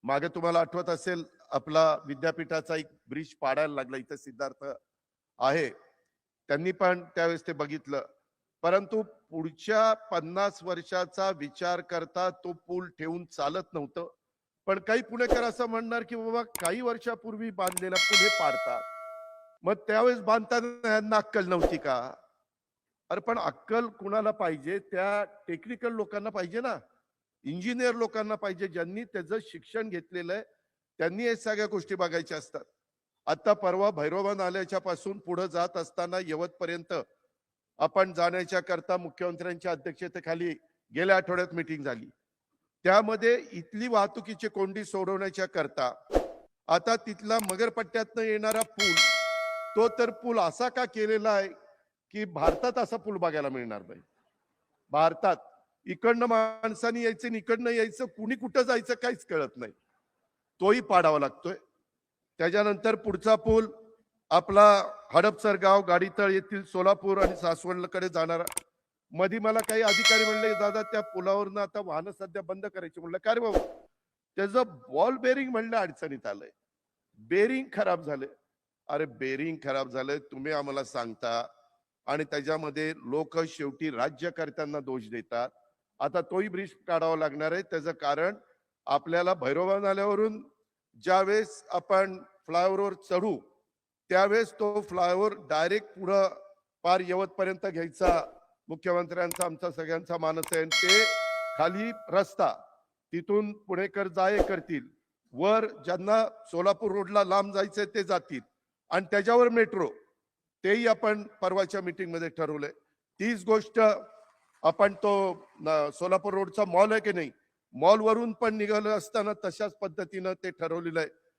मागे तुम्हाला आठवत असेल आपला विद्यापीठाचा एक ब्रिज पाडायला लागला, इथं सिद्धार्थ आहे, त्यांनी पण त्यावेळेस ते बघितलं. परंतु पुढच्या 50 वर्षाचा विचार करता तो पूल ठेवून चालत नव्हतं. पण काही पुणेकर असं म्हणणार की बाबा काही वर्षापूर्वी बांधलेला पूल हे पाडतात, मग त्यावेळेस बांधताना यांना अक्कल नव्हती का? अरे पण अक्कल कुणाला पाहिजे? त्या टेक्निकल लोकांना पाहिजे ना, इंजिनियर लोकांना पाहिजे, ज्यांनी त्याचं शिक्षण घेतलेलं आहे. त्यांनी हे सगळ्या गोष्टी बघायच्या असतात. आता परवा भैरवा नाल्याच्या पासून पुढे जात असताना यवतपर्यंत आपण जाण्याच्या करता मुख्यमंत्र्यांच्या अध्यक्षतेखाली गेल्या आठवड्यात मीटिंग झाली. त्यामध्ये इथली वाहतुकीची कोंडी सोडवण्याच्या करता आता तिथला मगरपट्ट्यातनं येणारा पूल, तो तर पूल असा का केलेला आहे की भारतात असा पूल बघायला मिळणार नाही. भारतात इकडनं माणसानी यायचं आणि इकडनं यायचं, कुणी कुठं जायचं काहीच कळत नाही. तोही पाडावा लागतोय. त्याच्यानंतर पुढचा पूल आपला हडपसर गाव गाडीतळ येथील सोलापूर आणि सासवडकडे जाणारा. मधी मला काही अधिकारी म्हणले, दादा त्या पुलावरनं आता वाहनं सध्या बंद करायची. म्हणलं काय रे बाबा? त्याचं बॉल बेरिंग म्हणलं अडचणीत आलंय, बेरिंग खराब झाले. अरे बेरिंग खराब झालंय तुम्ही आम्हाला सांगता आणि त्याच्यामध्ये लोक शेवटी राज्यकर्त्यांना दोष देतात. आता तोही ब्रिज काढावा लागणार आहे. त्याचं कारण आपल्याला भैरवा नाल्यावरून ज्यावेळेस आपण फ्लायओव्हरवर चढू त्यावेळेस तो फ्लायओव्हर डायरेक्ट पुढं पार यवतपर्यंत घ्यायचा मुख्यमंत्र्यांचा आमचा सगळ्यांचा मानस आहे. ते खाली रस्ता तिथून पुणेकर जाय करतील, वर ज्यांना सोलापूर रोडला लांब जायचंय ते जातील आणि त्याच्यावर मेट्रो, तेही आपण परवाच्या मीटिंग मध्ये ठरवलंय. तीच गोष्ट आपण तो सोलापूर रोडचा मॉल आहे की नाही, मॉल वरून पण निघालं असताना तशाच पद्धतीनं ते ठरवलेलं आहे.